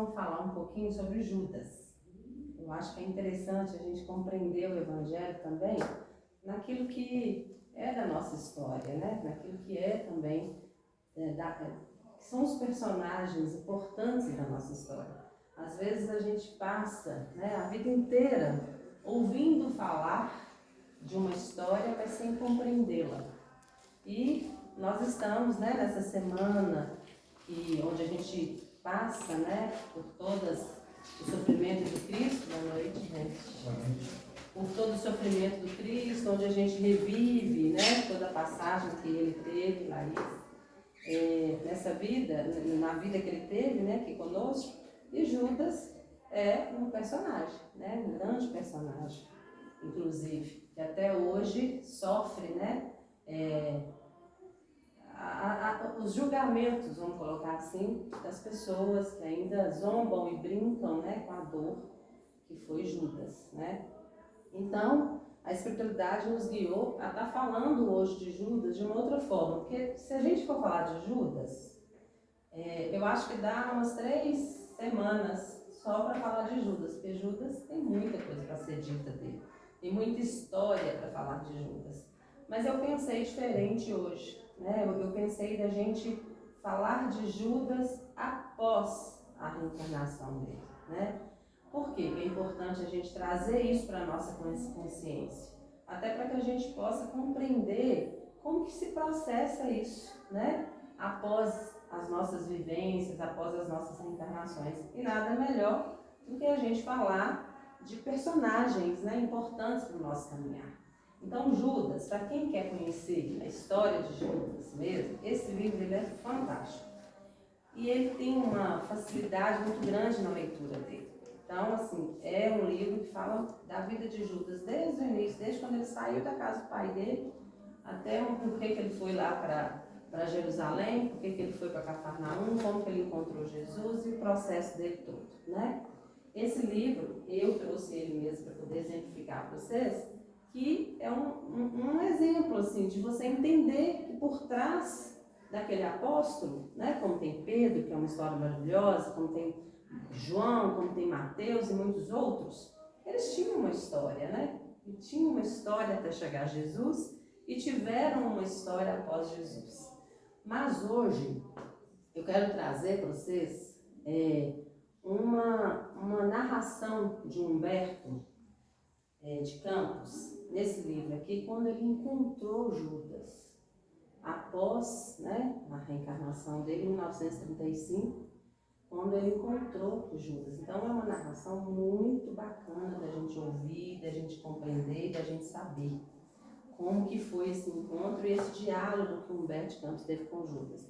vamos falar um pouquinho sobre Judas. Eu acho que é interessante a gente compreender o Evangelho também naquilo que é da nossa história, né? Naquilo que é também, que são os personagens importantes da nossa história. Às vezes a gente passa, né, a vida inteira ouvindo falar de uma história, mas sem compreendê-la. E nós estamos, né, nessa semana onde a gente passa, né, por todas o sofrimento de Cristo. Boa noite, gente. Por todo o sofrimento do Cristo, onde a gente revive, né, toda a passagem que ele teve, Laís, nessa vida, na vida que ele teve, né, aqui conosco. E Judas é um personagem, né, um grande personagem, inclusive, que até hoje sofre, né, os julgamentos, vamos colocar assim, das pessoas que ainda zombam e brincam, né, com a dor que foi Judas, né? Então, a espiritualidade nos guiou a estar falando hoje de Judas de uma outra forma, porque se a gente for falar de Judas, eu acho que dá umas 3 semanas só para falar de Judas, porque Judas tem muita coisa para ser dita dele, tem muita história para falar de Judas. Mas eu pensei diferente hoje, né? Eu pensei da gente falar de Judas após a reencarnação dele, né? Por quê? É importante a gente trazer isso para a nossa consciência, até para que a gente possa compreender como que se processa isso, né? Após as nossas vivências, após as nossas reencarnações. E nada melhor do que a gente falar de personagens, né, importantes para o nosso caminhar. Então, Judas, para quem quer conhecer a história de Judas mesmo, esse livro ele é fantástico. E ele tem uma facilidade muito grande na leitura dele. Então, assim, é um livro que fala da vida de Judas desde o início, desde quando ele saiu da casa do pai dele, até o porquê que ele foi lá para Jerusalém, porquê que ele foi para Cafarnaum, como que ele encontrou Jesus e o processo dele todo, né? Esse livro, eu trouxe ele mesmo para poder exemplificar para vocês, que é um exemplo, assim, de você entender que por trás daquele apóstolo, né, como tem Pedro, que é uma história maravilhosa, como tem João, como tem Mateus e muitos outros, eles tinham uma história, né? E tinham uma história até chegar a Jesus e tiveram uma história após Jesus. Mas hoje eu quero trazer para vocês uma narração de Humberto de Campos, nesse livro aqui, quando ele encontrou Judas, após, né, a reencarnação dele em 1935, quando ele encontrou Judas. Então é uma narração muito bacana da gente ouvir, da gente compreender, da gente saber como que foi esse encontro e esse diálogo que Humberto de Campos teve com Judas.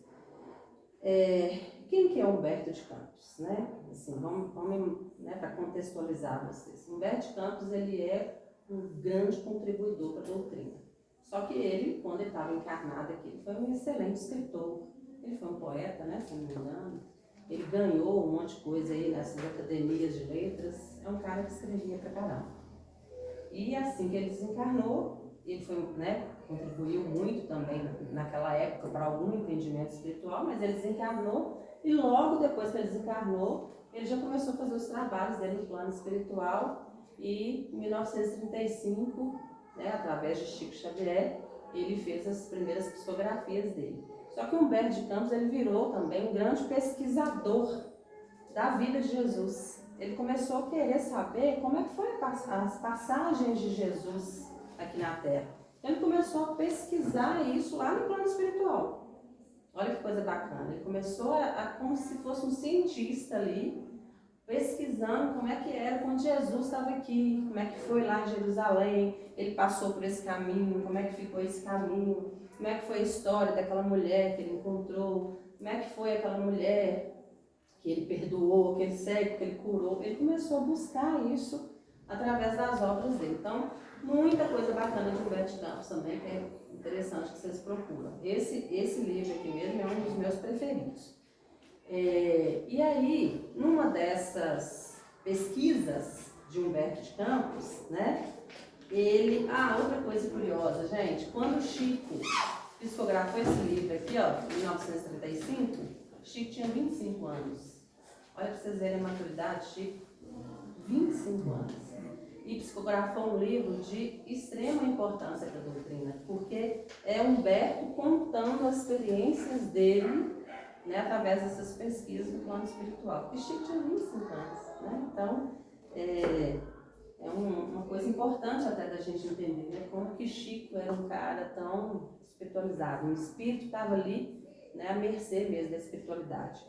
Quem que é Humberto de Campos, né? Assim, vamos né, para contextualizar vocês. Humberto de Campos, ele é um grande contribuidor para a doutrina. Só que ele, quando ele estava encarnado aqui, ele foi um excelente escritor. Ele foi um poeta, né, se não me engano. Ele ganhou um monte de coisa aí nessas academias de letras. É um cara que escrevia pra caramba. E assim que ele desencarnou, ele foi, né, contribuiu muito também naquela época para algum entendimento espiritual, mas ele desencarnou e logo depois que ele desencarnou, ele já começou a fazer os trabalhos dele no plano espiritual e em 1935, né, através de Chico Xavier, ele fez as primeiras psicografias dele. Só que Humberto de Campos ele virou também um grande pesquisador da vida de Jesus. Ele começou a querer saber como é que foi as passagens de Jesus aqui na Terra. Ele começou a pesquisar isso lá no plano espiritual. Olha que coisa bacana. Ele começou como se fosse um cientista ali, pesquisando como é que era quando Jesus estava aqui, como é que foi lá em Jerusalém, ele passou por esse caminho, como é que ficou esse caminho, como é que foi a história daquela mulher que ele encontrou, como é que foi aquela mulher que ele perdoou, aquele cego que ele curou. Ele começou a buscar isso através das obras dele. Então, muita coisa bacana de Humberto de Campos também, que é interessante que vocês procuram. Esse livro aqui mesmo é um dos meus preferidos. E aí, numa dessas pesquisas de Humberto de Campos, né, outra coisa curiosa, gente, quando o Chico psicografou esse livro aqui, ó, em 1935, Chico tinha 25 anos. Olha para vocês verem a maturidade, Chico, 25 anos. E psicografou um livro de extrema importância para a doutrina, porque é Humberto contando as experiências dele, né, através dessas pesquisas do plano espiritual. Porque Chico tinha 25 anos, né? Então, uma coisa importante até da gente entender, né, como que Chico era um cara tão espiritualizado. O espírito estava ali, né, à mercê mesmo da espiritualidade.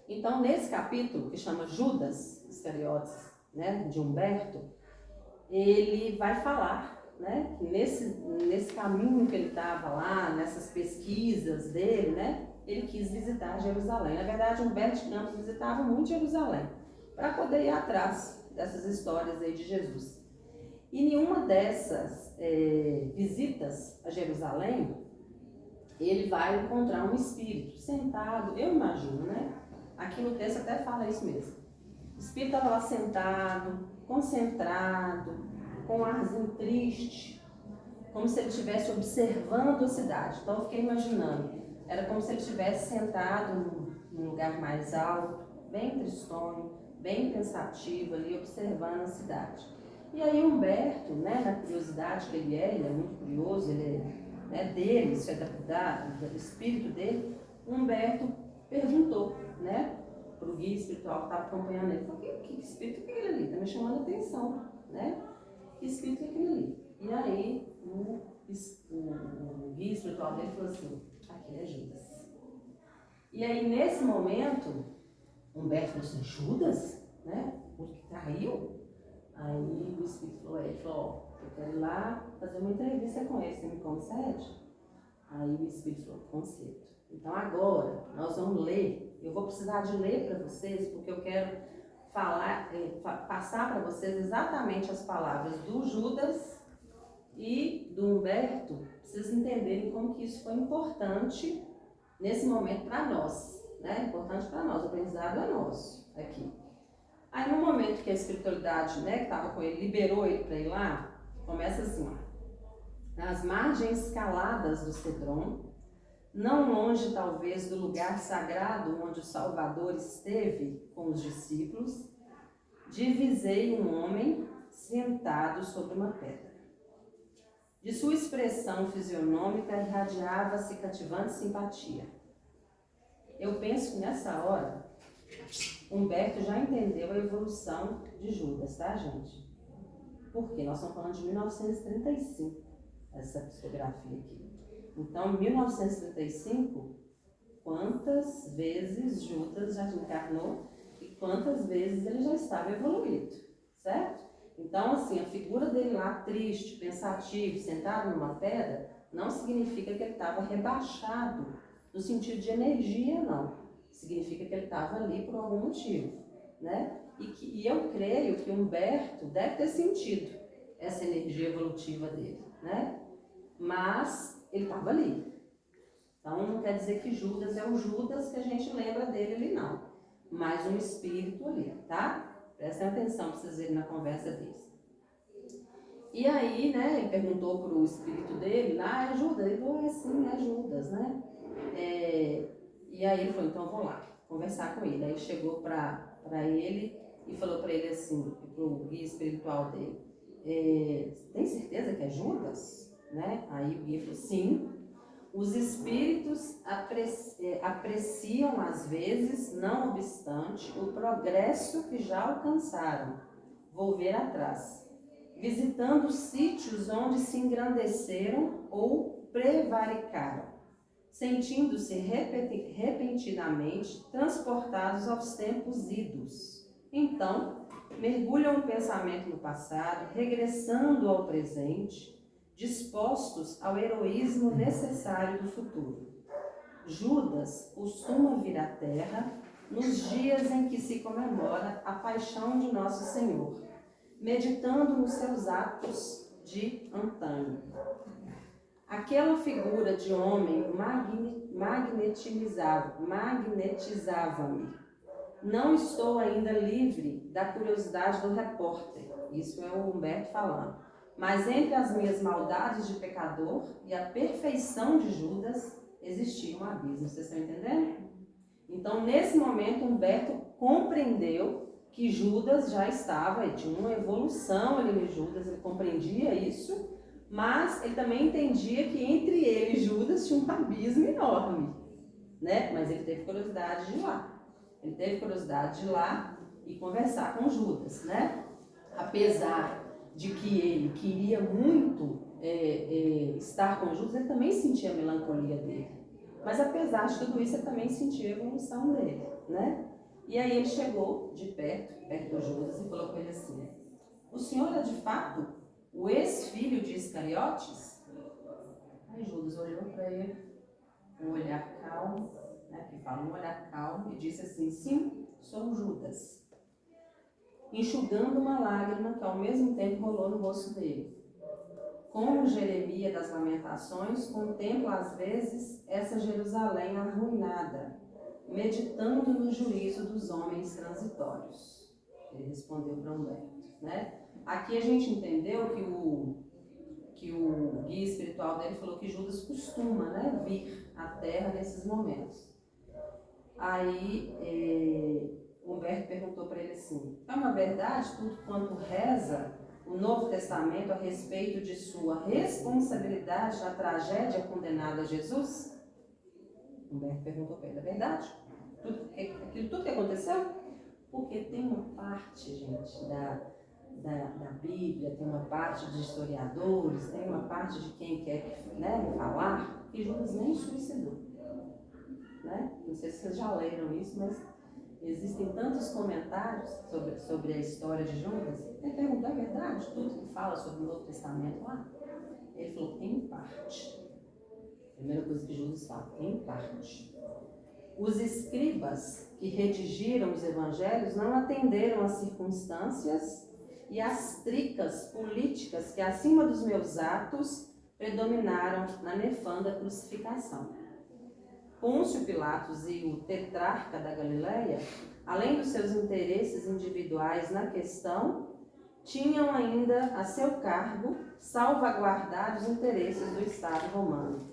Então, nesse capítulo, que chama Judas Iscariotes, né, de Humberto, ele vai falar, né, que nesse caminho que ele estava lá, nessas pesquisas dele, né, ele quis visitar Jerusalém. Na verdade, Humberto de Campos visitava muito Jerusalém, para poder ir atrás dessas histórias aí de Jesus. E nenhuma dessas visitas a Jerusalém, ele vai encontrar um espírito sentado, eu imagino, né? Aqui no texto até fala isso mesmo. O espírito estava lá sentado, concentrado, com um arzinho triste, como se ele estivesse observando a cidade. Então eu fiquei imaginando, era como se ele estivesse sentado num lugar mais alto, bem tristonho, bem pensativo ali, observando a cidade. E aí Humberto, né, na curiosidade que ele é muito curioso, ele dele, isso é do espírito dele, Humberto perguntou, né, para o guia espiritual que estava acompanhando ele, falou, que espírito que é aquele ali? Está me chamando a atenção, né? Que espírito é aquele ali? E aí o guia espiritual dele falou assim, aquele é Judas. E aí nesse momento, Humberto falou assim, Judas? Né? O que traiu? Aí o espírito falou, eu quero ir lá fazer uma entrevista com ele, você me concede? Aí o espírito falou, concedo. Então agora nós vamos ler, eu vou precisar de ler para vocês, porque eu quero passar para vocês exatamente as palavras do Judas e do Humberto, para vocês entenderem como que isso foi importante nesse momento para nós, né? Importante para nós, o aprendizado é nosso aqui. Aí no momento que a espiritualidade, né, que estava com ele, liberou ele para ir lá, começa assim, ó. Nas margens caladas do Cedron, não longe talvez do lugar sagrado onde o Salvador esteve com os discípulos, divisei um homem sentado sobre uma pedra. De sua expressão fisionômica irradiava-se cativante simpatia. Eu penso que nessa hora, Humberto já entendeu a evolução de Judas, tá, gente? Porque nós estamos falando de 1935, essa psicografia aqui. Então, em 1935, quantas vezes Judas já encarnou e quantas vezes ele já estava evoluído, certo? Então, assim, a figura dele lá, triste, pensativo, sentado numa pedra, não significa que ele estava rebaixado, no sentido de energia, não. Significa que ele estava ali por algum motivo, né? E eu creio que Humberto deve ter sentido essa energia evolutiva dele, né? Mas ele estava ali. Então não quer dizer que Judas é o Judas que a gente lembra dele ali, não. Mas um espírito ali, tá? Prestem atenção para vocês verem na conversa deles. E aí, né, ele perguntou para o espírito dele, é Judas? Ele falou, sim, é Judas, né? E aí ele falou, então eu vou lá conversar com ele. Aí chegou para ele e falou para ele assim, para o guia espiritual dele, tem certeza que é Judas? Né? Aí o guia falou, sim. Os espíritos apreciam às vezes, não obstante, o progresso que já alcançaram. Vou ver atrás, visitando sítios onde se engrandeceram ou prevaricaram, sentindo-se repentinamente transportados aos tempos idos. Então, mergulham o pensamento no passado, regressando ao presente, dispostos ao heroísmo necessário do futuro. Judas costuma vir à Terra nos dias em que se comemora a paixão de Nosso Senhor, meditando nos seus atos de antanho. Aquela figura de homem magnetizava-me. Não estou ainda livre da curiosidade do repórter. Isso é o Humberto falando. Mas entre as minhas maldades de pecador e a perfeição de Judas, existia um abismo. Vocês estão entendendo? Então, nesse momento, Humberto compreendeu que Judas já estava, ele tinha uma evolução ali em Judas, ele compreendia isso, mas ele também entendia que entre ele e Judas tinha um abismo enorme, né? Mas ele teve curiosidade de ir lá. Ele teve curiosidade de ir lá e conversar com Judas, né? Apesar de que ele queria muito estar com Judas, ele também sentia a melancolia dele. Mas apesar de tudo isso, ele também sentia a evolução dele, né? E aí ele chegou de perto de Judas e falou com ele assim: o senhor é de fato o ex-filho de Iscariotes? Aí Judas olhou para ele, um olhar calmo, né, que fala um olhar calmo, e disse assim: sim, sou Judas. Enxugando uma lágrima que ao mesmo tempo rolou no rosto dele. Como Jeremias das Lamentações, contempla às vezes essa Jerusalém arruinada, meditando no juízo dos homens transitórios. Ele respondeu para Humberto, né? Aqui a gente entendeu que o guia espiritual dele falou que Judas costuma, né, vir à Terra nesses momentos. Aí Humberto perguntou para ele assim: é uma verdade tudo quanto reza o Novo Testamento a respeito de sua responsabilidade na tragédia condenada a Jesus? Humberto perguntou para ele: é verdade? Tudo que aconteceu? Porque tem uma parte, gente, da Bíblia, tem uma parte de historiadores, tem uma parte de quem quer, né, falar que Judas nem suicidou, né? Não sei se vocês já leram isso, mas existem tantos comentários sobre a história de Judas. Ele perguntou: é verdade tudo que fala sobre o Novo Testamento lá? Ele falou: em parte. A primeira coisa que Judas fala: em parte. Os escribas que redigiram os evangelhos não atenderam às circunstâncias e às tricas políticas que, acima dos meus atos, predominaram na nefanda crucificação. Pôncio Pilatos e o tetrarca da Galileia, além dos seus interesses individuais na questão, tinham ainda a seu cargo salvaguardar os interesses do Estado romano,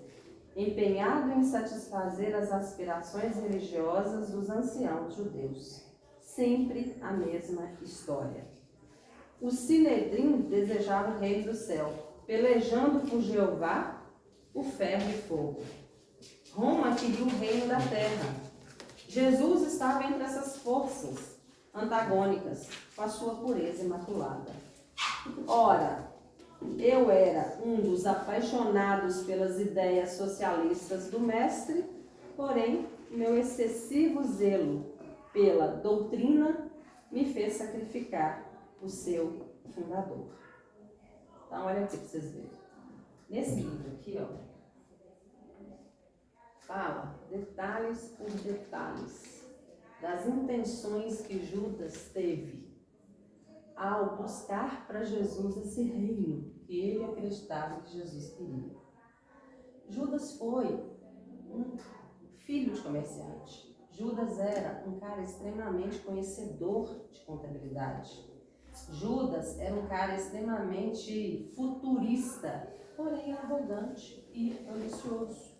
empenhado em satisfazer as aspirações religiosas dos anciãos judeus. Sempre a mesma história. O Sinedrim desejava o reino do céu, pelejando por Jeová o ferro e fogo. Roma queria o reino da terra. Jesus estava entre essas forças antagônicas, com a sua pureza imaculada. Ora, eu era um dos apaixonados pelas ideias socialistas do mestre, porém, meu excessivo zelo pela doutrina me fez sacrificar o seu fundador. Então, olha aqui para vocês verem. Nesse livro aqui, ó, fala detalhes por detalhes das intenções que Judas teve ao buscar para Jesus esse reino que ele acreditava que Jesus queria. Judas foi um filho de comerciante. Judas era um cara extremamente conhecedor de contabilidade. Judas era um cara extremamente futurista, porém arrogante e ambicioso.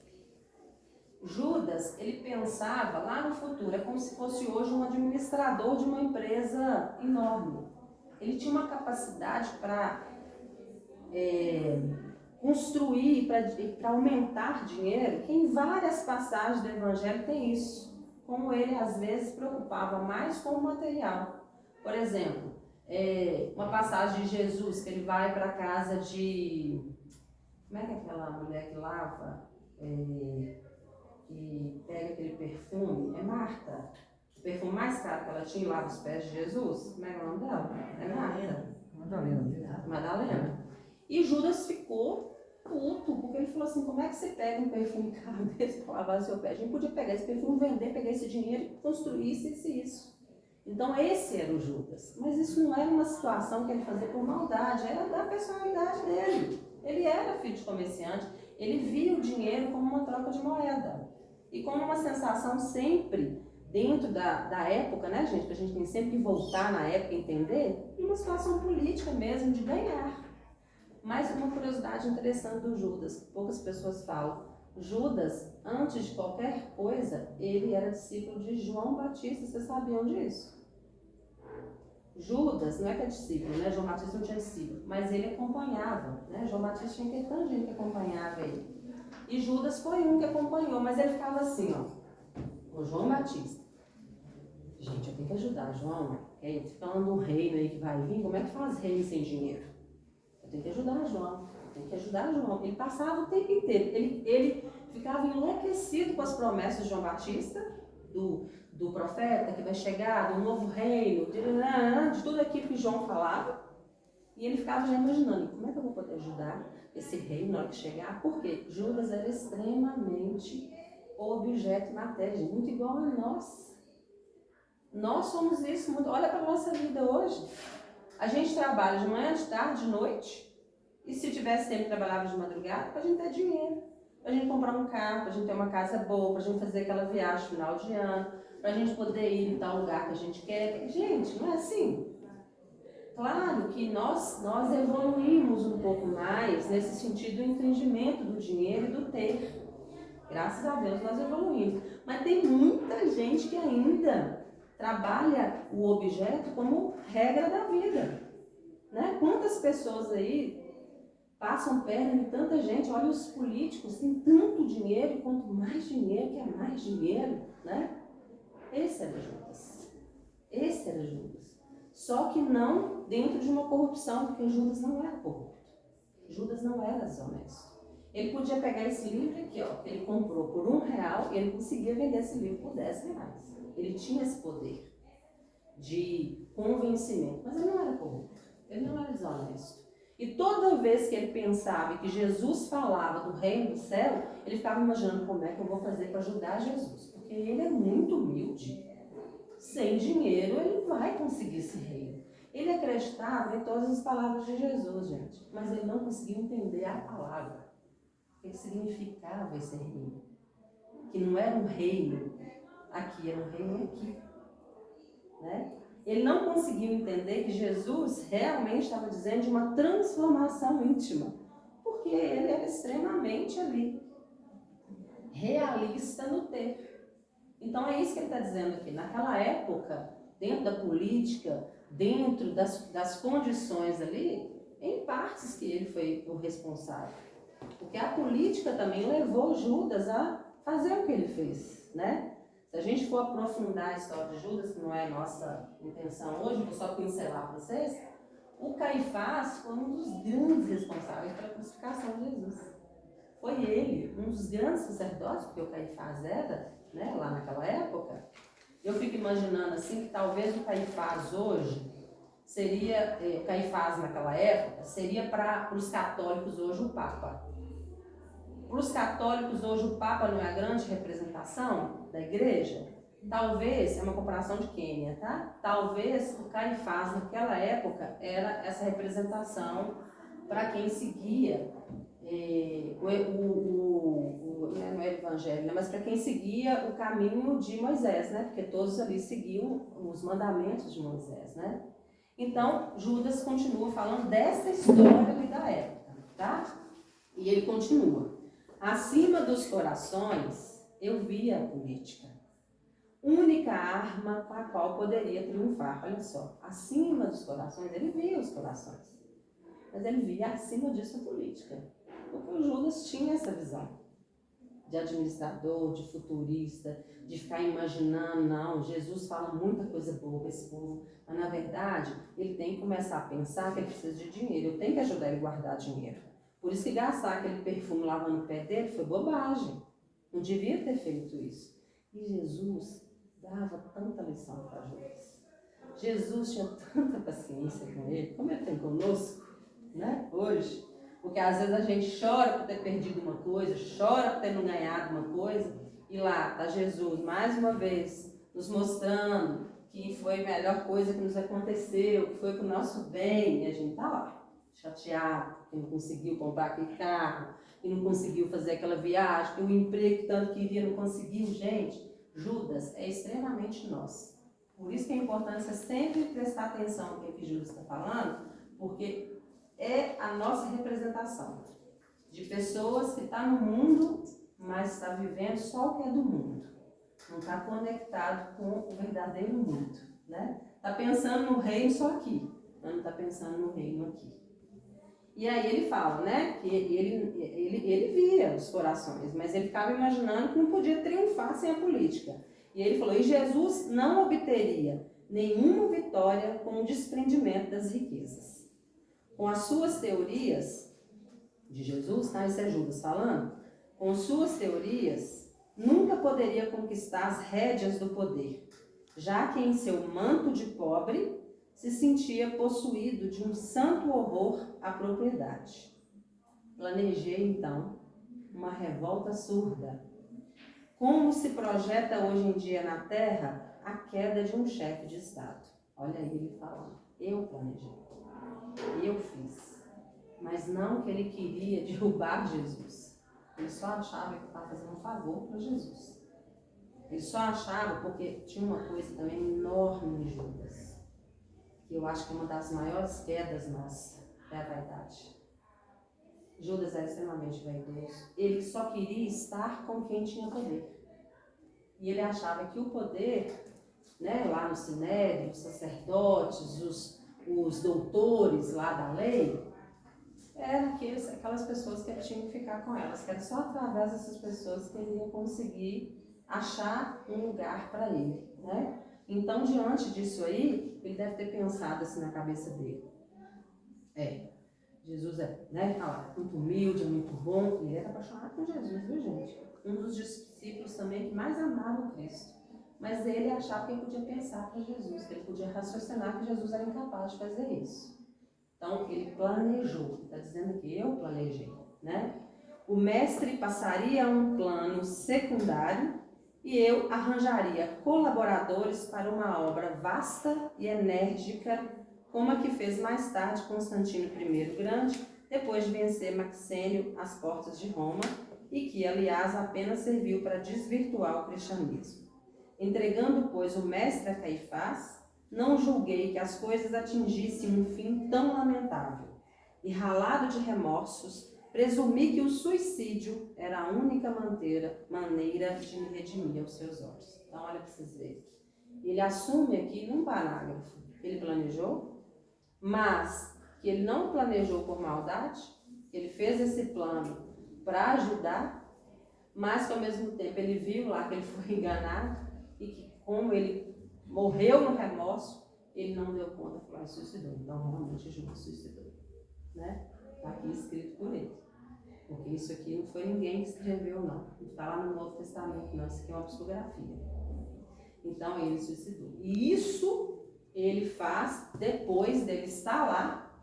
Judas, ele pensava lá no futuro, é como se fosse hoje um administrador de uma empresa enorme. Ele tinha uma capacidade para construir, para aumentar dinheiro, que em várias passagens do Evangelho tem isso. Como ele, às vezes, preocupava mais com o material. Por exemplo, uma passagem de Jesus, que ele vai para a casa de... Como é que é aquela mulher que lava, que pega aquele perfume? É Marta. O perfume mais caro que ela tinha e lava os pés de Jesus. Como é o nome dela? É Marta. Madalena. E Judas ficou puto, porque ele falou assim: como é que você pega um perfume caro desse para lavar o seu pé? A gente podia pegar esse perfume, vender, pegar esse dinheiro e construir isso. Então esse era o Judas. Mas isso não era uma situação que ele fazia por maldade, era da personalidade dele. Ele era filho de comerciante, ele via o dinheiro como uma troca de moeda. E como uma sensação sempre dentro da época, né, gente? Que a gente tem sempre que voltar na época e entender, uma situação política mesmo, de ganhar. Mas uma curiosidade interessante do Judas, que poucas pessoas falam. Judas, antes de qualquer coisa, ele era discípulo de João Batista, vocês sabiam disso? Judas, não é que é discípulo, né? João Batista não tinha discípulo, mas ele acompanhava, né? João Batista tinha que ter tanta gente que acompanhava ele. E Judas foi um que acompanhou, mas ele ficava assim, ó, o João Batista. Gente, eu tenho que ajudar João, falando de um reino aí que vai vir, como é que faz reino sem dinheiro? Eu tenho que ajudar João, eu tenho que ajudar João. Ele passava o tempo inteiro, ele ficava enlouquecido com as promessas de João Batista, do profeta que vai chegar, do novo reino, de tudo aquilo que João falava. E ele ficava já imaginando, como é que eu vou poder ajudar esse reino na hora que chegar? Porque Judas era extremamente objeto matéria, muito igual a nós. Nós somos isso muito. Olha para a nossa vida hoje. A gente trabalha de manhã, de tarde, de noite. E se tivesse tempo, trabalhava de madrugada para a gente ter dinheiro. Para a gente comprar um carro, para a gente ter uma casa boa, para a gente fazer aquela viagem final de ano, para a gente poder ir em tal lugar que a gente quer. Gente, não é assim? Claro que nós evoluímos um pouco mais nesse sentido do entendimento do dinheiro e do ter. Graças a Deus nós evoluímos. Mas tem muita gente que ainda trabalha o objeto como regra da vida. Né? Quantas pessoas aí passam perna em tanta gente? Olha, os políticos têm tanto dinheiro e quanto mais dinheiro, quer mais dinheiro. Né? Esse era Judas. Esse era Judas. Só que não dentro de uma corrupção, porque Judas não era corrupto. Judas não era desonesto. Ele podia pegar esse livro aqui, ó, que ele comprou por R$1 e ele conseguia vender esse livro por R$10. Ele tinha esse poder de convencimento, mas ele não era corrupto, ele não era desonesto. E toda vez que ele pensava que Jesus falava do reino do céu, ele ficava imaginando como é que eu vou fazer para ajudar Jesus, porque ele é muito humilde. Sem dinheiro, ele não vai conseguir esse reino. Ele acreditava em todas as palavras de Jesus, gente, mas ele não conseguia entender a palavra. O que significava esse reino? Que não era um reino aqui, era um reino aqui. Né? Ele não conseguiu entender que Jesus realmente estava dizendo de uma transformação íntima, porque ele era extremamente ali, realista no ter. Então é isso que ele está dizendo aqui. Naquela época, dentro da política, dentro das condições ali, em partes que ele foi o responsável. Porque a política também levou Judas a fazer o que ele fez, né? Se a gente for aprofundar a história de Judas, que não é a nossa intenção hoje, vou só pincelar para vocês, o Caifás foi um dos grandes responsáveis pela crucificação de Jesus. Foi ele, um dos grandes sacerdotes, porque o Caifás era, né, lá naquela época. Eu fico imaginando assim que talvez o Caifás hoje seria, o Caifás naquela época, seria para os católicos hoje o Papa. Para os católicos hoje o Papa não é a grande representação da igreja? Talvez, é uma comparação de Quênia, tá? Talvez o Caifás naquela época era essa representação para quem seguia não é o evangelho, né? Mas para quem seguia o caminho de Moisés, né? Porque todos ali seguiam os mandamentos de Moisés, né? Então, Judas continua falando dessa história ali da época, tá? E ele continua. Acima dos corações, eu via a política. Única arma com a qual poderia triunfar. Olha só, acima dos corações, ele via os corações. Mas ele via acima disso a política. Porque o Judas tinha essa visão de administrador, de futurista, de ficar imaginando, não, Jesus fala muita coisa boa para esse povo, mas na verdade ele tem que começar a pensar que ele precisa de dinheiro, eu tenho que ajudar ele a guardar dinheiro. Por isso que gastar aquele perfume lavando o pé dele foi bobagem, não devia ter feito isso. E Jesus dava tanta lição para Judas. Jesus tinha tanta paciência com ele, como ele tem conosco, né, hoje. Porque às vezes a gente chora por ter perdido uma coisa, chora por ter não ganhado uma coisa, e lá está Jesus, mais uma vez, nos mostrando que foi a melhor coisa que nos aconteceu, que foi para o nosso bem, e a gente está lá, chateado, que não conseguiu comprar aquele carro, que não conseguiu fazer aquela viagem, que o emprego que tanto queria não conseguiu. Gente, Judas é extremamente nós. Por isso que a importância é sempre prestar atenção no que Judas está falando, porque é a nossa representação de pessoas que estão no mundo, mas está vivendo só o que é do mundo. Não está conectado com o verdadeiro mundo, né? Está pensando no reino só aqui, mas não está pensando no reino aqui. E aí ele fala, né, que ele via os corações, mas ele ficava imaginando que não podia triunfar sem a política. E ele falou, e Jesus não obteria nenhuma vitória com o desprendimento das riquezas. Com as suas teorias, de Jesus, tá? Isso é Judas falando, com suas teorias, nunca poderia conquistar as rédeas do poder, já que em seu manto de pobre se sentia possuído de um santo horror à propriedade. Planejei, então, uma revolta surda. Como se projeta hoje em dia na Terra a queda de um chefe de Estado. Olha aí ele falando, eu planejei, eu fiz. Mas não que ele queria derrubar Jesus. Ele só achava que estava fazendo um favor para Jesus. Ele só achava, porque tinha uma coisa também enorme em Judas, que eu acho que é uma das maiores quedas nossas, é a vaidade. Judas era extremamente vaidoso. Ele só queria estar com quem tinha poder. E ele achava que o poder, né, lá no Sinédrio, os sacerdotes, os doutores lá da lei, eram aquelas pessoas que ele tinha que ficar com elas, que era só através dessas pessoas que ele ia conseguir achar um lugar para ele, né? Então, diante disso aí, ele deve ter pensado assim na cabeça dele. Jesus né, fala, muito humilde, é muito bom, ele era apaixonado por Jesus, viu, gente? Um dos discípulos também que mais amava o Cristo. Mas ele achava que ele podia pensar para Jesus, que ele podia raciocinar que Jesus era incapaz de fazer isso. Então, ele planejou, está dizendo que eu planejei, né? O mestre passaria um plano secundário e eu arranjaria colaboradores para uma obra vasta e enérgica, como a que fez mais tarde Constantino I Grande, depois de vencer Maxênio às portas de Roma, e que, aliás, apenas serviu para desvirtuar o cristianismo. Entregando, pois, o mestre a Caifás, não julguei que as coisas atingissem um fim tão lamentável. E, ralado de remorsos, presumi que o suicídio era a única maneira de me redimir aos seus olhos. Então, olha para vocês verem. Ele assume aqui num parágrafo que ele planejou, mas que ele não planejou por maldade, que ele fez esse plano para ajudar, mas que ao mesmo tempo ele viu lá que ele foi enganado e que, como ele morreu no remorso, ele não deu conta, foi lá e suicidou. Então, realmente, Judas suicidou, né? Está aqui escrito por ele. Porque isso aqui não foi ninguém que escreveu, não. Não está lá no Novo Testamento, não. Isso aqui é uma psicografia. Então, ele suicidou. E isso ele faz depois dele estar lá,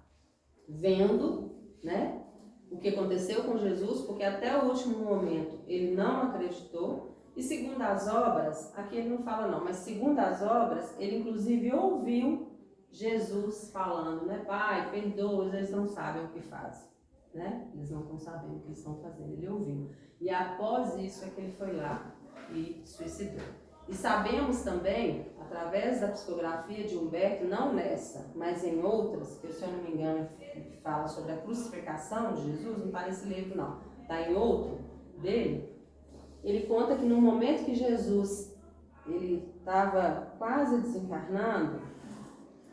vendo, né, o que aconteceu com Jesus, porque até o último momento ele não acreditou. E segundo as obras, aqui ele não fala não, mas segundo as obras, ele inclusive ouviu Jesus falando, né? Pai, perdoa, eles não sabem o que fazem, né? Eles não estão sabendo o que eles estão fazendo, ele ouviu. E após isso é que ele foi lá e suicidou. E sabemos também, através da psicografia de Humberto, não nessa, mas em outras, que se eu não me engano fala sobre a crucificação de Jesus, não está nesse livro não, está em outro dele, ele conta que no momento que Jesus ele estava quase desencarnando,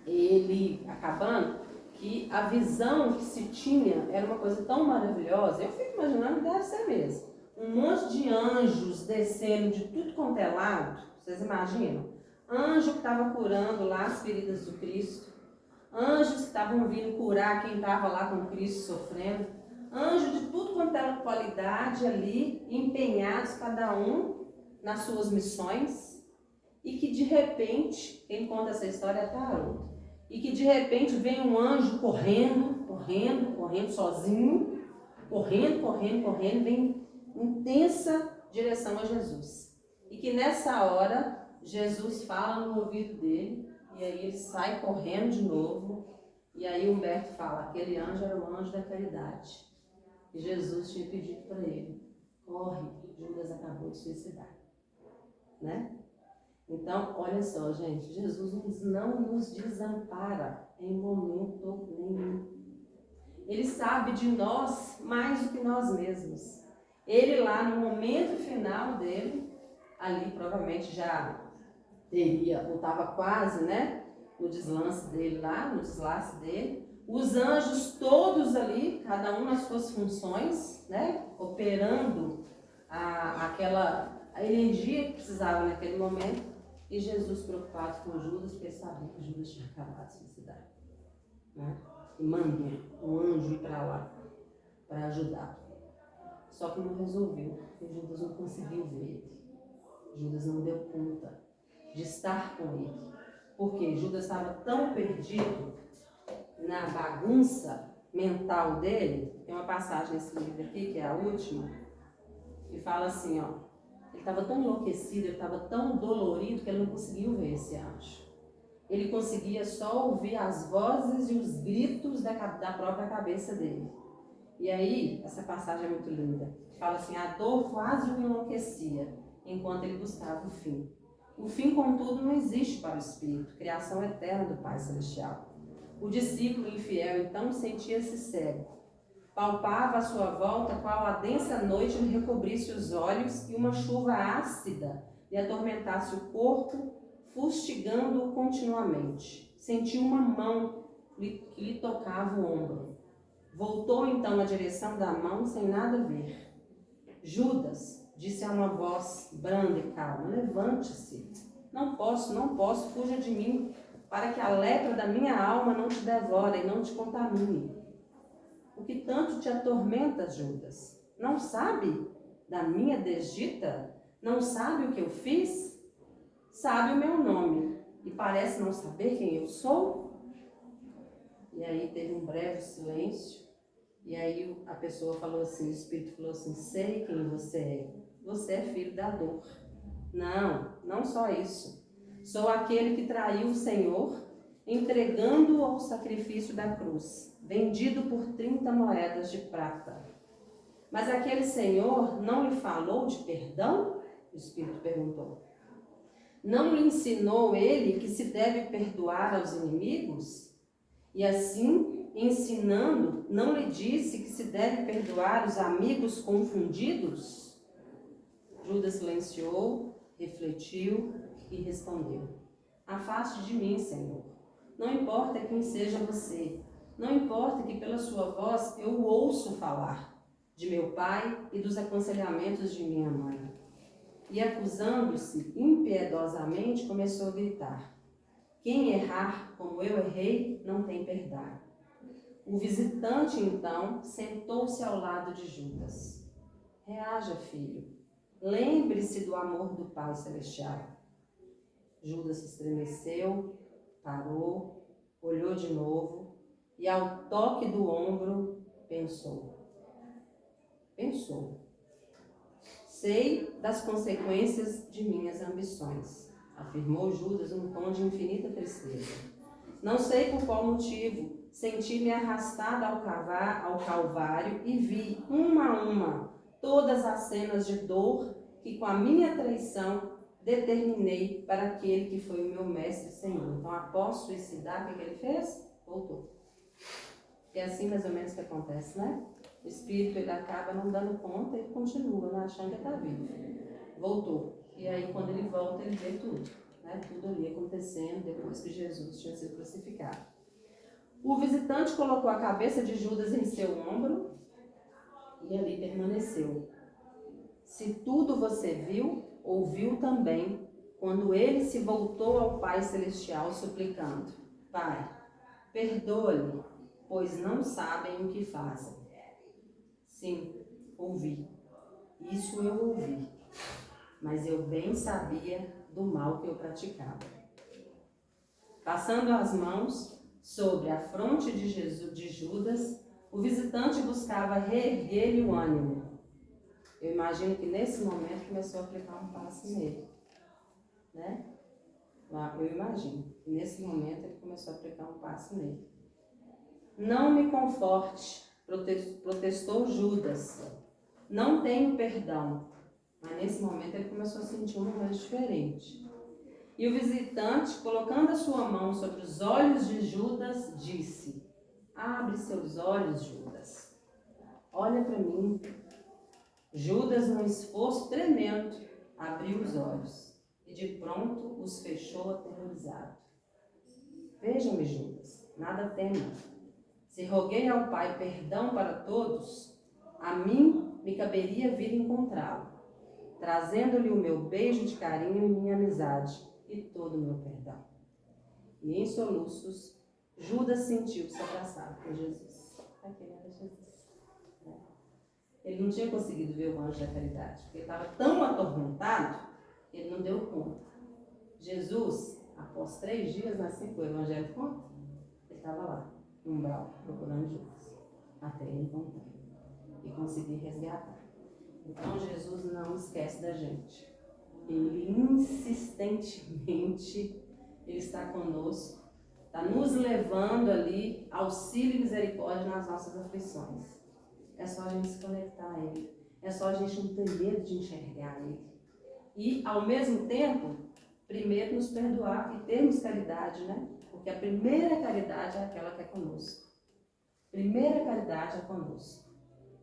ele acabando, que a visão que se tinha era uma coisa tão maravilhosa, eu fico imaginando que deve ser mesmo. Um monte de anjos descendo de tudo quanto é lado, vocês imaginam? Anjo que estava curando lá as feridas do Cristo, anjos que estavam vindo curar quem estava lá com Cristo sofrendo, anjos de tudo quanto era qualidade ali, empenhados cada um nas suas missões, e que de repente, quem conta essa história é Tarot, e que de repente vem um anjo correndo sozinho, correndo, vem em intensa direção a Jesus. E que nessa hora, Jesus fala no ouvido dele, e aí ele sai correndo de novo, e aí Humberto fala, aquele anjo era o anjo da caridade. E Jesus tinha pedido para ele, corre, Judas acabou de suicidar, né? Então, olha só, gente, Jesus não nos desampara em momento nenhum. Ele sabe de nós mais do que nós mesmos. Ele lá no momento final dele, ali provavelmente já teria, ou estava quase, né, no deslance dele lá, no deslace dele. Os anjos todos ali, cada um nas suas funções, né, operando a energia que precisava naquele momento. E Jesus preocupado com Judas, porque ele sabia que Judas tinha acabado de se suicidar, né? E mandou um anjo ir para lá, para ajudar. Só que não resolveu, porque Judas não conseguiu ver ele. Judas não deu conta de estar com ele. Porque Judas estava tão perdido na bagunça mental dele. Tem uma passagem nesse livro aqui, que é a última, que fala assim, ó. Ele estava tão enlouquecido, ele estava tão dolorido que ele não conseguiu ver esse anjo. Ele conseguia só ouvir as vozes e os gritos da própria cabeça dele. E aí, essa passagem é muito linda. Fala assim, a dor quase o enlouquecia, enquanto ele buscava o fim. O fim, contudo, não existe para o Espírito, criação eterna do Pai Celestial. O discípulo infiel, então, sentia-se cego. Palpava à sua volta qual a densa noite lhe recobrisse os olhos e uma chuva ácida lhe atormentasse o corpo, fustigando-o continuamente. Sentiu uma mão que lhe tocava o ombro. Voltou então na direção da mão sem nada ver. Judas, disse a uma voz branda e calma, levante-se. Não posso, fuja de mim, para que a lepra da minha alma não te devore e não te contamine. O que tanto te atormenta, Judas? Não sabe da minha desdita? Não sabe o que eu fiz? Sabe o meu nome e parece não saber quem eu sou? E aí teve um breve silêncio. E aí a pessoa falou assim, o Espírito falou assim, sei quem você é. Você é filho da dor. Não só isso. Sou aquele que traiu o Senhor, entregando-o ao sacrifício da cruz, vendido por 30 moedas de prata. Mas aquele Senhor não lhe falou de perdão? O Espírito perguntou. Não lhe ensinou ele que se deve perdoar aos inimigos? E assim, ensinando, não lhe disse que se deve perdoar os amigos confundidos? Judas silenciou, refletiu e respondeu. Afaste de mim, Senhor. Não importa quem seja você. Não importa que pela sua voz eu ouço falar de meu pai e dos aconselhamentos de minha mãe. E acusando-se impiedosamente, começou a gritar. Quem errar como eu errei, não tem perdão. O visitante, então, sentou-se ao lado de Judas. Reaja, filho. Lembre-se do amor do Pai Celestial. Judas se estremeceu, parou, olhou de novo e, ao toque do ombro, pensou. Sei das consequências de minhas ambições, afirmou Judas num tom de infinita tristeza. Não sei por qual motivo, senti-me arrastada ao Calvário e vi, uma a uma, todas as cenas de dor que com a minha traição determinei para aquele que foi o meu mestre e Senhor. Então, após suicidar, o que ele fez? Voltou. E é assim mais ou menos que acontece, né? O espírito, ele acaba não dando conta e continua, né? Achando que está vivo. Voltou. E aí, quando ele volta, ele vê tudo, né? Tudo ali acontecendo depois que Jesus tinha sido crucificado. O visitante colocou a cabeça de Judas em seu ombro e ali permaneceu. Se tudo você viu, ouviu também, quando ele se voltou ao Pai Celestial suplicando, Pai, perdoa-lhe, pois não sabem o que fazem. Sim, ouvi. Isso eu ouvi. Mas eu bem sabia do mal que eu praticava. Passando as mãos sobre a fronte de Judas, o visitante buscava reerguer-lhe o ânimo. Eu imagino que nesse momento começou a aplicar um passe nele, né? Eu imagino que nesse momento ele começou a aplicar um passe nele. Não me conforte, protestou Judas. Não tenho perdão. Mas nesse momento ele começou a sentir uma coisa diferente. E o visitante, colocando a sua mão sobre os olhos de Judas, disse, abre seus olhos, Judas. Olha para mim. Judas, num esforço tremendo, abriu os olhos e de pronto os fechou aterrorizado. Vejam-me, Judas, nada tema. Se roguei ao Pai perdão para todos, a mim me caberia vir encontrá-lo, trazendo-lhe o meu beijo de carinho e minha amizade e todo o meu perdão. E em soluços, Judas sentiu-se abraçado por Jesus. Aquele era Jesus. Ele não tinha conseguido ver o anjo da caridade, porque ele estava tão atormentado, ele não deu conta. Jesus, após 3 dias, assim que o Evangelho conta, ele estava lá, no umbral, procurando Judas, até ele encontrar e conseguir resgatar. Então, Jesus não esquece da gente. Ele insistentemente, ele está conosco, está nos levando ali, auxílio e misericórdia nas nossas aflições. É só a gente se conectar a Ele. É só a gente não ter medo de enxergar Ele. E, ao mesmo tempo, primeiro nos perdoar e termos caridade, né? Porque a primeira caridade é aquela que é conosco. Primeira caridade é conosco.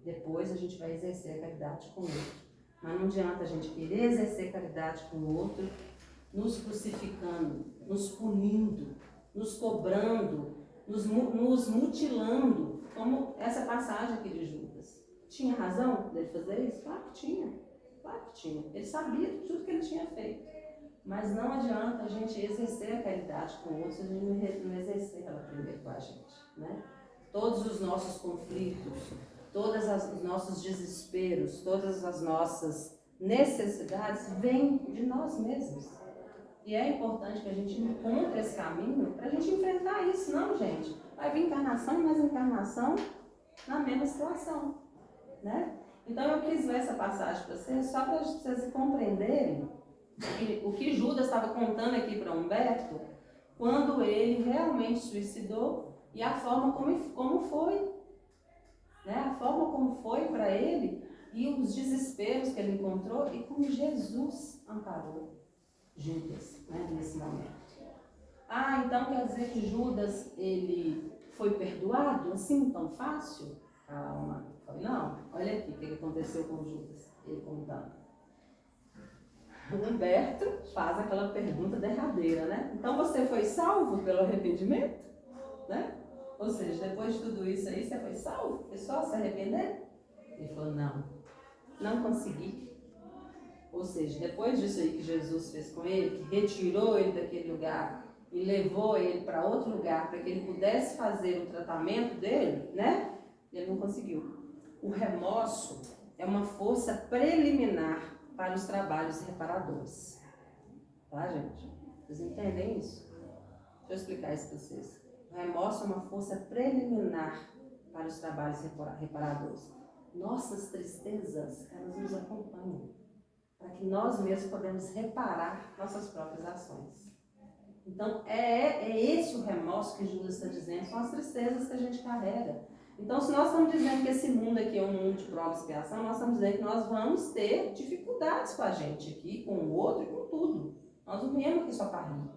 Depois a gente vai exercer a caridade com o outro. Mas não adianta a gente querer exercer caridade com o outro, nos crucificando, nos punindo, nos cobrando, nos mutilando, como essa passagem aqui de Judas. Tinha razão dele fazer isso? Claro que tinha. Claro que tinha. Ele sabia de tudo que ele tinha feito. Mas não adianta a gente exercer a caridade com o outro se a gente não exercer ela primeiro com a gente, né? Todos os nossos conflitos, todos os nossos desesperos, todas as nossas necessidades vêm de nós mesmos. E é importante que a gente encontre esse caminho para a gente enfrentar isso, não, gente? Vai vir encarnação e mais encarnação na mesma situação, né? Então eu quis ler essa passagem para vocês, só para vocês compreenderem o que Judas estava contando aqui para Humberto, quando ele realmente suicidou e a forma como foi, né? A forma como foi para ele e os desesperos que ele encontrou e como Jesus amparou Judas, né, nesse momento. Ah, então quer dizer que Judas, ele foi perdoado assim tão fácil? Calma, não, olha aqui o que aconteceu com Judas, ele contando. O Humberto faz aquela pergunta derradeira, né? Então você foi salvo pelo arrependimento? Né? Ou seja, depois de tudo isso aí, você foi salvo? Foi só se arrepender? Ele falou, não consegui. Ou seja, depois disso aí que Jesus fez com ele, que retirou ele daquele lugar e levou ele para outro lugar para que ele pudesse fazer o tratamento dele, né? Ele não conseguiu. O remorso é uma força preliminar para os trabalhos reparadores. Tá, gente? Vocês entendem isso? Deixa eu explicar isso para vocês. O remorso é uma força preliminar para os trabalhos reparadores. Nossas tristezas, elas nos acompanham, para que nós mesmos podemos reparar nossas próprias ações. Então, é esse o remorso que Judas está dizendo, são as tristezas que a gente carrega. Então, se nós estamos dizendo que esse mundo aqui é um mundo de prova e expiação, nós estamos dizendo que nós vamos ter dificuldades com a gente aqui, com o outro e com tudo. Nós não viemos aqui só para rir.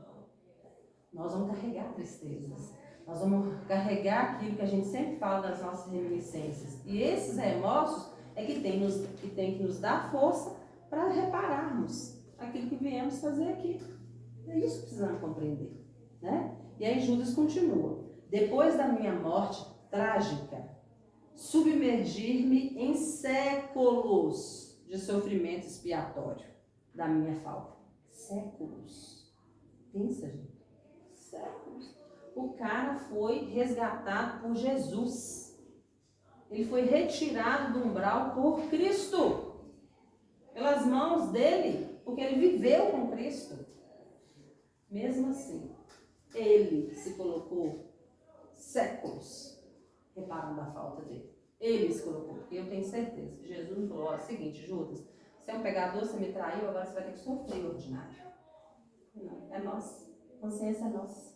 Nós vamos carregar tristezas. Nós vamos carregar aquilo que a gente sempre fala das nossas reminiscências. E esses remorsos é que tem que nos dar força para repararmos aquilo que viemos fazer aqui. É isso que precisamos compreender, né? E aí Judas continua. Depois da minha morte trágica, submergir-me em séculos de sofrimento expiatório da minha falta. Séculos. Pensa, gente. Séculos. O cara foi resgatado por Jesus. Ele foi retirado do umbral por Cristo. Pelas mãos dele, porque ele viveu com Cristo. Mesmo assim, ele se colocou séculos reparando a falta dele. Ele se colocou, porque eu tenho certeza que Jesus me falou, ó, seguinte, Judas, você é um pegador, você me traiu, agora você vai ter que sofrer ordinário. Não, é nossa. A consciência é nossa.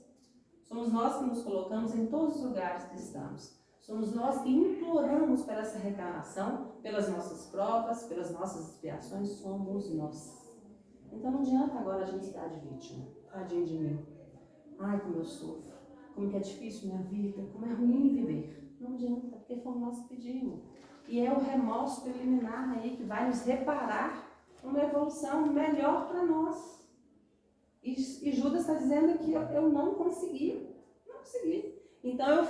Somos nós que nos colocamos em todos os lugares que estamos. Somos nós que imploramos por essa reencarnação, pelas nossas provas, pelas nossas expiações, somos nós. Então não adianta agora a gente estar de vítima. Tadinho de mim. Ai, como eu sofro. Como que é difícil minha vida. Como é ruim viver. Não adianta, porque fomos nós que pedimos. E é o remorso preliminar aí que vai nos reparar uma evolução melhor para nós. E Judas está dizendo que eu não consegui. Não consegui. Então eu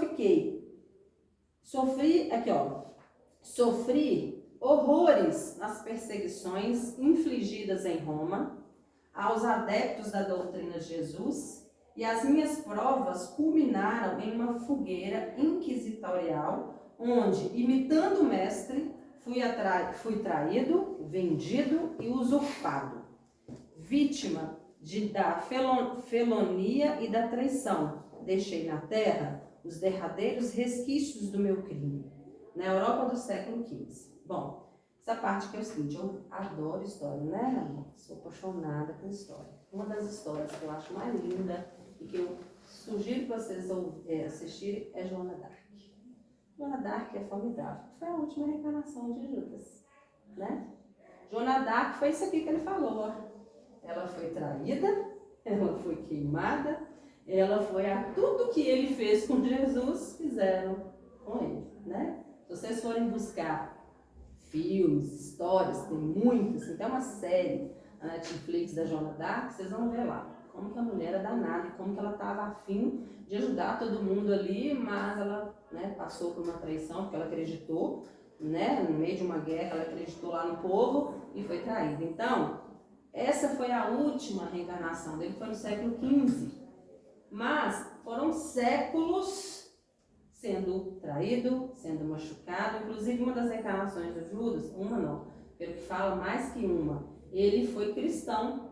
sofri horrores nas perseguições infligidas em Roma aos adeptos da doutrina de Jesus, e as minhas provas culminaram em uma fogueira inquisitorial, onde, imitando o mestre, fui traído, vendido e usurpado, vítima da felonia e da traição. Deixei na terra os derradeiros resquícios do meu crime, na Europa do século XV. Bom, essa parte que é o seguinte, eu adoro história, né, amor? Sou apaixonada por história. Uma das histórias que eu acho mais linda e que eu sugiro que vocês assistirem é Joana d'Arc. Joana d'Arc é formidável. Foi a última reencarnação de Judas, né? Joana d'Arc foi isso aqui que ele falou, ó. Ela foi traída, ela foi queimada, ela foi a tudo que ele fez com Jesus, fizeram com ele, né? Se vocês forem buscar filmes, histórias, tem muitas, tem até uma série na Netflix da Joana d'Arc, vocês vão ver lá como que a mulher era danada e como que ela estava afim de ajudar todo mundo ali, mas ela, né, passou por uma traição, porque ela acreditou, né, no meio de uma guerra, ela acreditou lá no povo e foi traída. Então, essa foi a última reencarnação dele, foi no século XV, mas foram séculos sendo traído, sendo machucado. Inclusive uma das reencarnações de Judas, uma não, pelo que fala mais que uma, ele foi cristão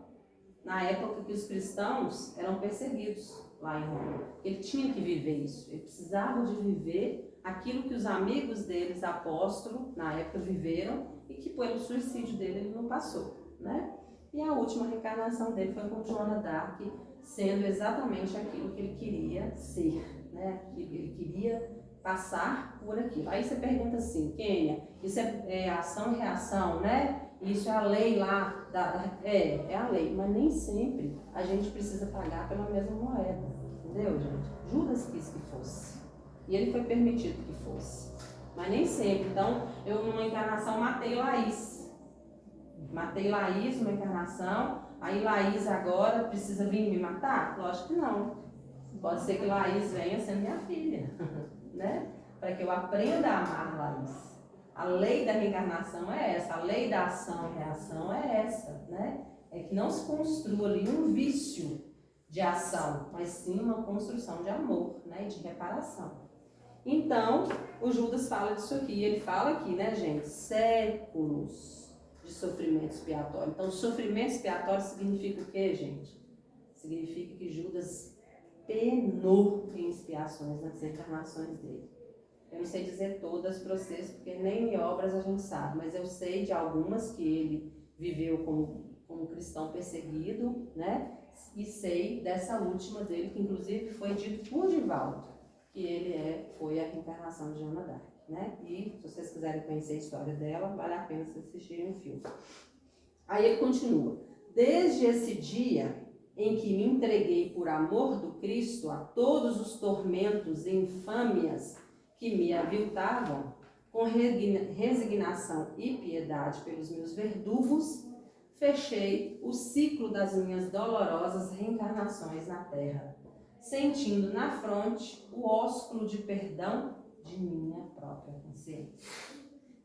na época que os cristãos eram perseguidos lá em Roma. Ele tinha que viver isso, ele precisava de viver aquilo que os amigos deles, apóstolos, na época viveram e que pelo suicídio dele ele não passou, né? E a última reencarnação dele foi com Joana d'Arc, sendo exatamente aquilo que ele queria ser, né? Ele queria passar por aquilo. Aí você pergunta assim, Kênia, isso é ação e reação, né? Isso é a lei lá, é a lei, mas nem sempre a gente precisa pagar pela mesma moeda, entendeu, gente? Judas quis que fosse, e ele foi permitido que fosse, mas nem sempre. Então, eu numa encarnação matei Laís numa encarnação, aí Laís agora precisa vir me matar? Lógico que não. Pode ser que Laís venha sendo minha filha, né? Para que eu aprenda a amar Laís. A lei da reencarnação é essa, a lei da ação e reação é essa, né? É que não se construa ali um vício de ação, mas sim uma construção de amor, né? E de reparação. Então, o Judas fala disso aqui, ele fala aqui, né, gente? Séculos de sofrimento expiatório. Então, sofrimento expiatório significa o quê, gente? Significa que Judas penou em expiações nas encarnações dele. Eu não sei dizer todas para vocês, porque nem em obras a gente sabe, mas eu sei de algumas que ele viveu como cristão perseguido, né? E sei dessa última dele, que inclusive foi dito por Divaldo, que ele foi a reencarnação de Joana d'Arc, né? E se vocês quiserem conhecer a história dela, vale a pena vocês assistirem o filme. Aí ele continua: desde esse dia em que me entreguei por amor do Cristo a todos os tormentos e infâmias que me aviltavam, com resignação e piedade pelos meus verdugos, fechei o ciclo das minhas dolorosas reencarnações na terra, sentindo na fronte o ósculo de perdão de minha própria consciência.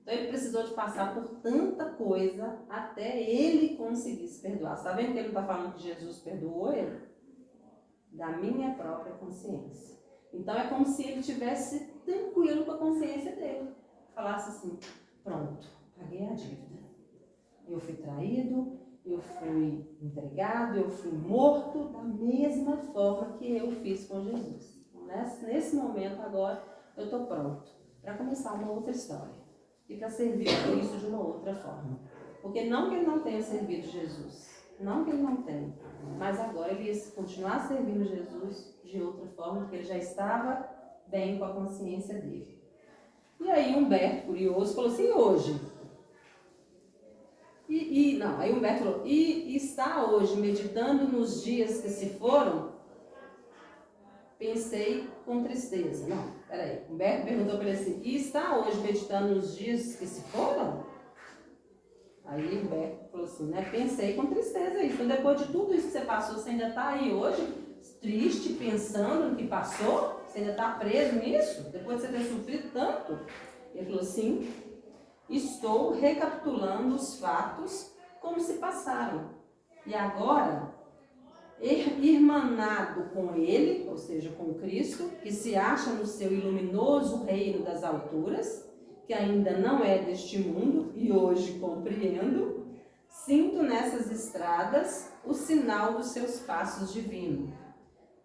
Então ele precisou de passar por tanta coisa até ele conseguir se perdoar. Você está vendo que ele está falando que Jesus perdoou ele? Da minha própria consciência. Então é como se ele estivesse tranquilo com a consciência dele. Falasse assim, pronto, paguei a dívida. Eu fui traído, eu fui entregado, eu fui morto da mesma forma que eu fiz com Jesus. Nesse momento agora eu estou pronto para começar uma outra história. E para servir a Cristo de uma outra forma. Porque não que ele não tenha servido Jesus, não que ele não tenha, mas agora ele ia continuar servindo Jesus de outra forma, porque ele já estava bem com a consciência dele. E aí Humberto, curioso, falou assim, hoje? Aí Humberto falou, e está hoje meditando nos dias que se foram? pensei com tristeza. Não, peraí. Humberto perguntou para ele assim, e está hoje meditando nos dias que se foram? Aí Humberto falou assim, né? Pensei com tristeza isso. Então depois de tudo isso que você passou, você ainda está aí hoje, triste, pensando no que passou? Você ainda está preso nisso? Depois de você ter sofrido tanto? Ele falou assim, estou recapitulando os fatos como se passaram. E agora, irmanado com ele, ou seja, com Cristo, que se acha no seu iluminoso reino das alturas, que ainda não é deste mundo e hoje compreendo, sinto nessas estradas o sinal dos seus passos divinos.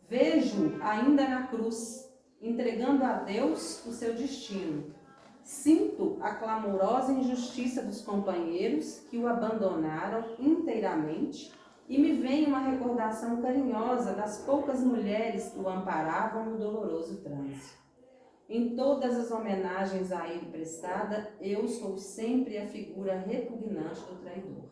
Vejo ainda na cruz, entregando a Deus o seu destino. Sinto a clamorosa injustiça dos companheiros que o abandonaram inteiramente e me vem uma recordação carinhosa das poucas mulheres que o amparavam no doloroso trânsito. Em todas as homenagens a ele prestada, eu sou sempre a figura repugnante do traidor.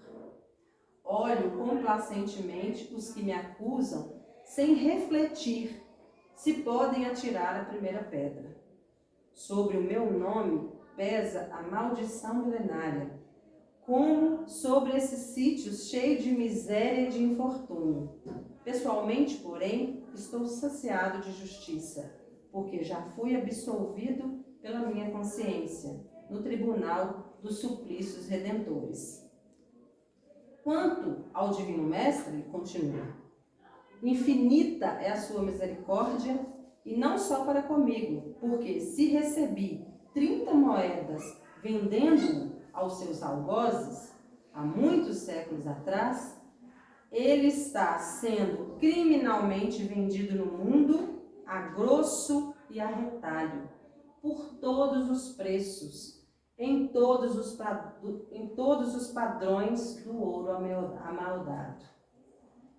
Olho complacentemente os que me acusam, sem refletir se podem atirar a primeira pedra. Sobre o meu nome pesa a maldição milenária, como sobre esses sítios cheios de miséria e de infortúnio. Pessoalmente, porém, estou saciado de justiça, porque já fui absolvido pela minha consciência, no tribunal dos suplícios redentores. Quanto ao Divino Mestre, continua, infinita é a sua misericórdia, e não só para comigo, porque se recebi 30 moedas vendendo-o aos seus algozes, há muitos séculos atrás, ele está sendo criminalmente vendido no mundo a grosso e a retalho, por todos os preços, em todos os padrões do ouro amaldado.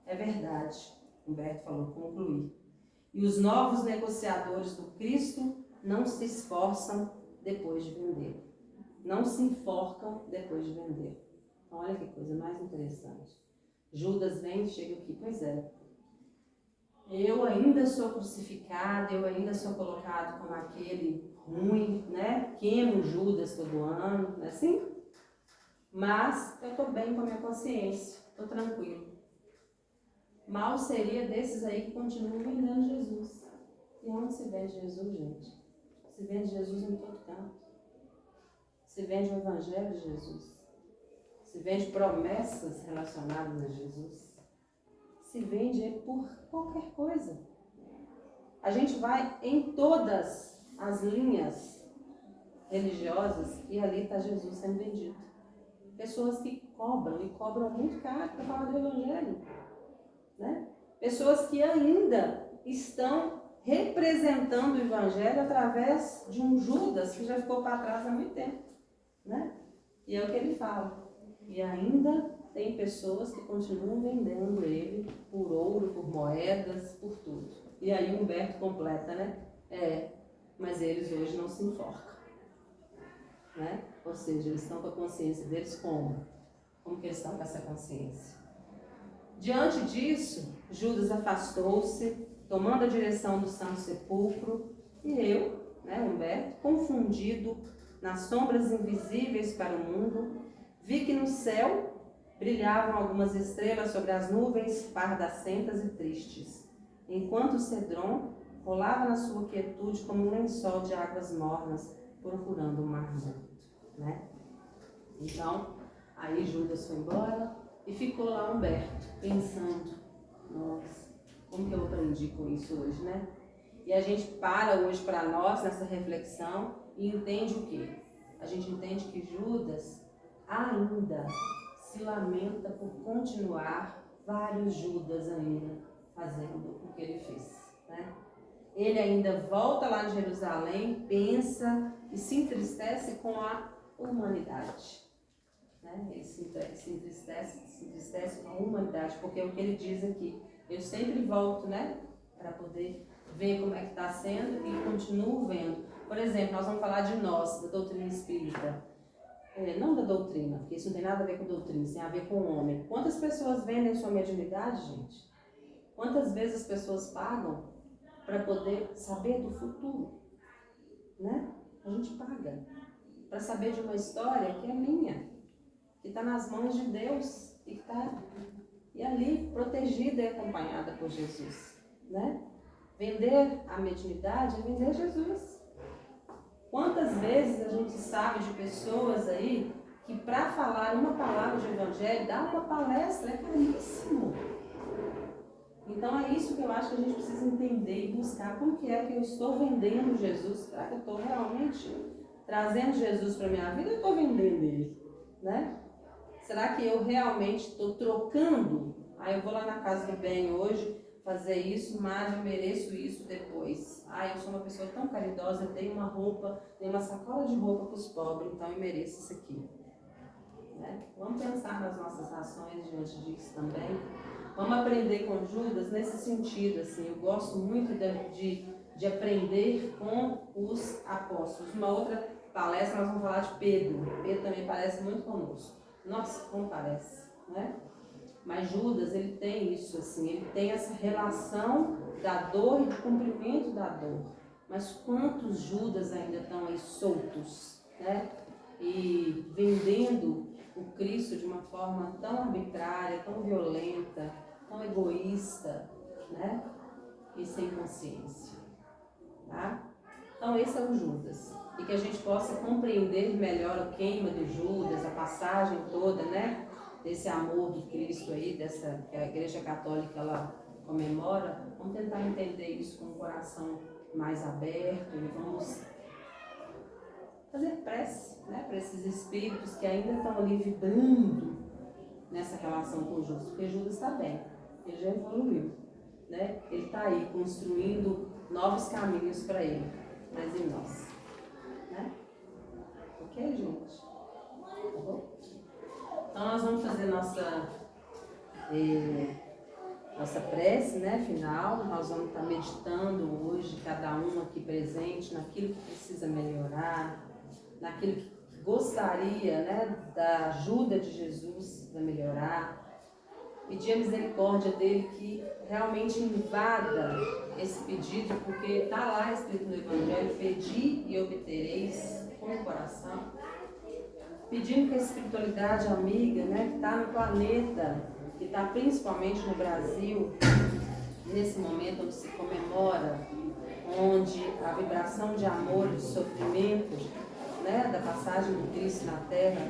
É verdade, Humberto falou, concluí. E os novos negociadores do Cristo não se esforçam depois de vender. Não se enforcam depois de vender. Então, olha que coisa mais interessante. Judas vem e chega aqui, pois é. Eu ainda sou crucificado, eu ainda sou colocado como aquele ruim, né? Queimo Judas todo ano, não é assim? Mas eu estou bem com a minha consciência, estou tranquilo. Mal seria desses aí que continuam vendendo Jesus. E onde se vende Jesus, gente? Se vende Jesus em todo canto. Se vende o Evangelho de Jesus. Se vende promessas relacionadas a Jesus. Se vende por qualquer coisa. A gente vai em todas as linhas religiosas e ali está Jesus sendo vendido. Pessoas que cobram e cobram muito caro para falar do Evangelho. Né? Pessoas que ainda estão representando o Evangelho através de um Judas que já ficou para trás há muito tempo. Né? E é o que ele fala. E ainda tem pessoas que continuam vendendo ele por ouro, por moedas, por tudo. E aí Humberto completa, né? Mas eles hoje não se enforcam. Né? Ou seja, eles estão com a consciência deles como? Como que eles estão com essa consciência? Diante disso, Judas afastou-se, tomando a direção do Santo Sepulcro, e eu, né, Humberto, confundido nas sombras invisíveis para o mundo, vi que no céu brilhavam algumas estrelas sobre as nuvens pardacentas e tristes, enquanto o cedron rolava na sua quietude como um lençol de águas mornas, procurando o mar morto. Né? Então, aí Judas foi embora e ficou lá Humberto, pensando, nossa, como que eu aprendi com isso hoje, né? E a gente para hoje para nós nessa reflexão e entende o quê? A gente entende que Judas ainda se lamenta por continuar vários Judas ainda fazendo o que ele fez, né? Ele ainda volta lá em Jerusalém, pensa e se entristece com a humanidade. Né? Ele se entristece com a humanidade, porque é o que ele diz aqui. Eu sempre volto, né, para poder ver como é que está sendo e continuo vendo. Por exemplo, nós vamos falar de nós, da doutrina espírita. Não da doutrina, porque isso não tem nada a ver com doutrina, isso tem a ver com o homem. Quantas pessoas vendem sua mediunidade, gente? Quantas vezes as pessoas pagam para poder saber do futuro, né? A gente paga para saber de uma história que é minha, que está nas mãos de Deus e está ali protegida e acompanhada por Jesus, né? Vender a mediunidade é vender Jesus. Quantas vezes a gente sabe de pessoas aí que para falar uma palavra de evangelho, dar uma palestra é caríssimo. Então é isso que eu acho que a gente precisa entender e buscar. Como que é que eu estou vendendo Jesus? Será que eu estou realmente trazendo Jesus para a minha vida ou eu estou vendendo Ele? Né? Será que eu realmente estou trocando? Eu vou lá na casa do bem hoje fazer isso, mas eu mereço isso depois. Eu sou uma pessoa tão caridosa, eu tenho uma roupa, tenho uma sacola de roupa para os pobres, então eu mereço isso aqui. Né? Vamos pensar nas nossas ações diante disso também. Vamos aprender com Judas nesse sentido, assim. Eu gosto muito de aprender com os apóstolos. Uma outra palestra nós vamos falar de Pedro. Pedro também parece muito conosco. Nossa, como parece, né? Mas Judas, ele tem isso, assim, ele tem essa relação da dor e do cumprimento da dor. Mas quantos Judas ainda estão aí soltos, né? E vendendo o Cristo de uma forma tão arbitrária, tão violenta, tão egoísta, né? E sem consciência, tá? Então esse é o Judas. E que a gente possa compreender melhor o queima de Judas, a passagem toda, né? Desse amor do Cristo aí, dessa que a Igreja Católica ela comemora. Vamos tentar entender isso com o coração mais aberto e vamos fazer prece, né? Para esses espíritos que ainda estão ali vibrando nessa relação com Judas, porque Judas está bem, ele já evoluiu, né? Ele está aí construindo novos caminhos para ele, mas e nós, né? Ok, gente? Tá bom? Então nós vamos fazer nossa prece, né, final. Nós vamos estar meditando hoje, cada um aqui presente, naquilo que precisa melhorar, naquilo que gostaria, né, da ajuda de Jesus para melhorar. Pedir a misericórdia dele que realmente invada esse pedido, porque está lá escrito no Evangelho: pedi e obtereis, com o coração. Pedindo que a espiritualidade amiga, né, que está no planeta, que está principalmente no Brasil, nesse momento onde se comemora, onde a vibração de amor e de sofrimento, né, da passagem do Cristo na Terra,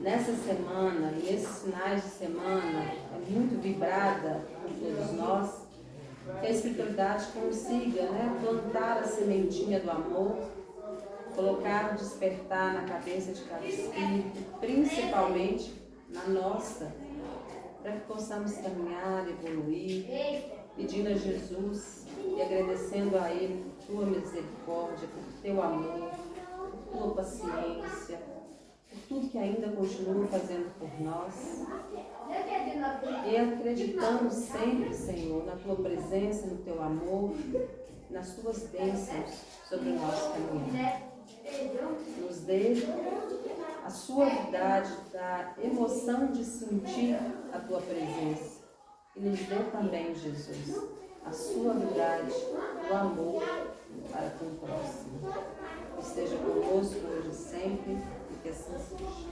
nessa semana, nesses finais de semana, é muito vibrada por todos nós, que a espiritualidade consiga, né, plantar a sementinha do amor, colocar o despertar na cabeça de cada espírito, principalmente na nossa, para que possamos caminhar, evoluir, pedindo a Jesus e agradecendo a Ele por tua misericórdia, por teu amor, por tua paciência, por tudo que ainda continua fazendo por nós. E acreditando sempre, Senhor, na tua presença, no teu amor, nas tuas bênçãos sobre o nosso caminho. Nos dê a suavidade da emoção de sentir a tua presença. E nos dê também, Jesus, a suavidade do amor para com o próximo. Esteja conosco hoje e sempre, e que assim seja.